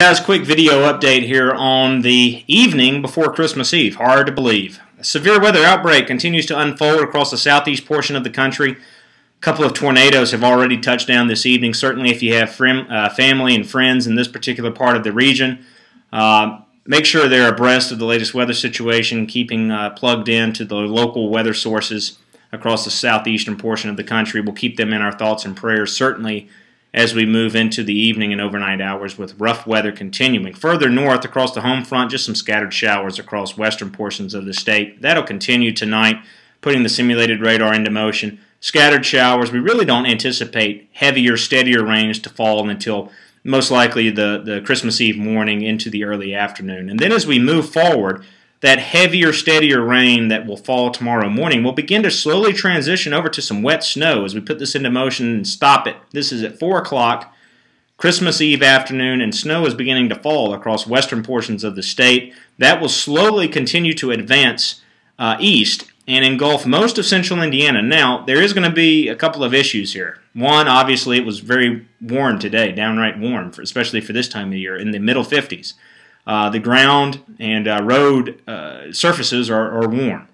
Guys, quick video update here on the evening before Christmas Eve. Hard to believe. A severe weather outbreak continues to unfold across the southeast portion of the country. A couple of tornadoes have already touched down this evening. Certainly if you have family and friends in this particular part of the region, make sure they're abreast of the latest weather situation, keeping plugged in to the local weather sources across the southeastern portion of the country. We'll keep them in our thoughts and prayers, certainly as we move into the evening and overnight hours with rough weather continuing. Further north across the home front, just some scattered showers across western portions of the state. That'll continue tonight, putting the simulated radar into motion. Scattered showers. We really don't anticipate heavier, steadier rains to fall until most likely the Christmas Eve morning into the early afternoon. And then as we move forward, that heavier, steadier rain that will fall tomorrow morning will begin to slowly transition over to some wet snow as we put this into motion and stop it. This is at 4 o'clock, Christmas Eve afternoon, and snow is beginning to fall across western portions of the state. That will slowly continue to advance east and engulf most of central Indiana. Now, there is going to be a couple of issues here. One, obviously, it was very warm today, downright warm, especially for this time of year, in the middle 50s. The ground and road surfaces are warm.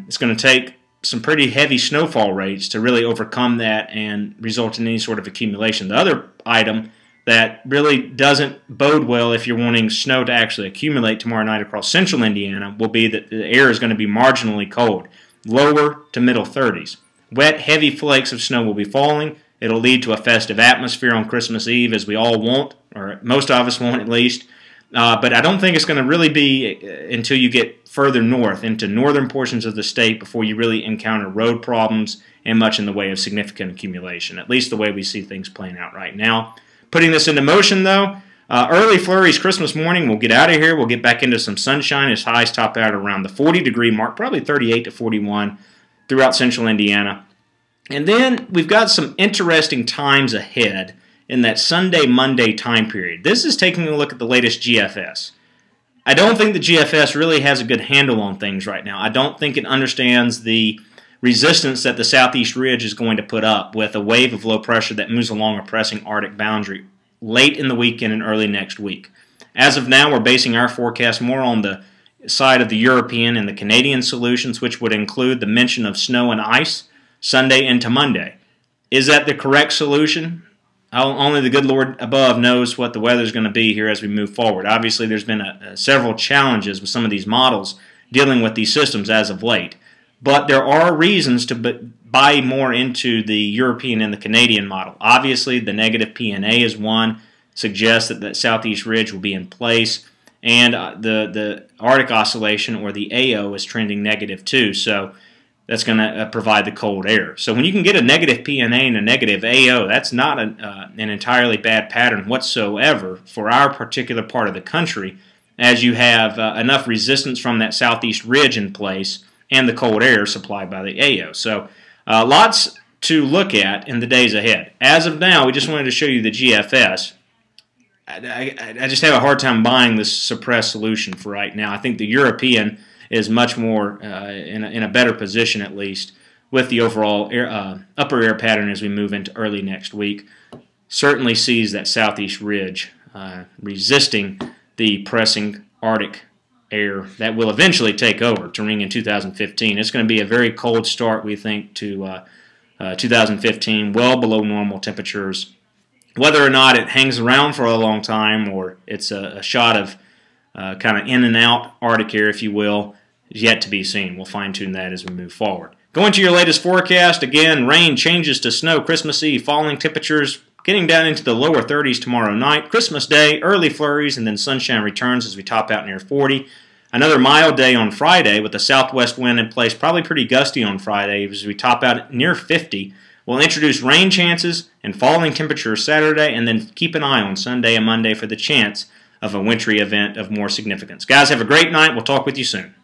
It's going to take some pretty heavy snowfall rates to really overcome that and result in any sort of accumulation. The other item that really doesn't bode well if you're wanting snow to actually accumulate tomorrow night across central Indiana will be that the air is going to be marginally cold, lower to middle 30s. Wet, heavy flakes of snow will be falling. It'll lead to a festive atmosphere on Christmas Eve, as we all want, or most of us want at least. But I don't think it's going to really be until you get further north into northern portions of the state before you really encounter road problems and much in the way of significant accumulation, at least the way we see things playing out right now. Putting this into motion, though, early flurries Christmas morning. We'll get out of here. We'll get back into some sunshine as highs top out around the 40-degree mark, probably 38 to 41 throughout central Indiana. And then we've got some interesting times ahead in that Sunday-Monday time period. This is taking a look at the latest GFS. I don't think the GFS really has a good handle on things right now. I don't think it understands the resistance that the southeast ridge is going to put up with a wave of low pressure that moves along a pressing Arctic boundary late in the weekend and early next week. As of now, we're basing our forecast more on the side of the European and the Canadian solutions, which would include the mention of snow and ice Sunday into Monday. Is that the correct solution? Only the good Lord above knows what the weather is going to be here as we move forward. Obviously, there's been several challenges with some of these models dealing with these systems as of late. But there are reasons to buy more into the European and the Canadian model. Obviously, the negative PNA is one, suggests that that southeast ridge will be in place. And the Arctic Oscillation, or the AO, is trending negative too. So that's going to provide the cold air. So when you can get a negative PNA and a negative AO, that's not an entirely bad pattern whatsoever for our particular part of the country, as you have enough resistance from that southeast ridge in place and the cold air supplied by the AO. So lots to look at in the days ahead. As of now, we just wanted to show you the GFS. I just have a hard time buying this suppressed solution for right now. I think the European is much more in a better position, at least, with the overall upper air pattern as we move into early next week. Certainly sees that southeast ridge resisting the pressing Arctic air that will eventually take over to ring in 2015. It's going to be a very cold start, we think, to 2015, well below normal temperatures. Whether or not it hangs around for a long time or it's a shot of kind of in and out Arctic air, if you will, is yet to be seen. We'll fine-tune that as we move forward. Going to your latest forecast, again, rain changes to snow Christmas Eve, falling temperatures getting down into the lower 30s tomorrow night. Christmas Day, early flurries, and then sunshine returns as we top out near 40. Another mild day on Friday with a southwest wind in place, probably pretty gusty on Friday as we top out near 50. We'll introduce rain chances and falling temperatures Saturday, and then keep an eye on Sunday and Monday for the chance of a wintry event of more significance. Guys, have a great night. We'll talk with you soon.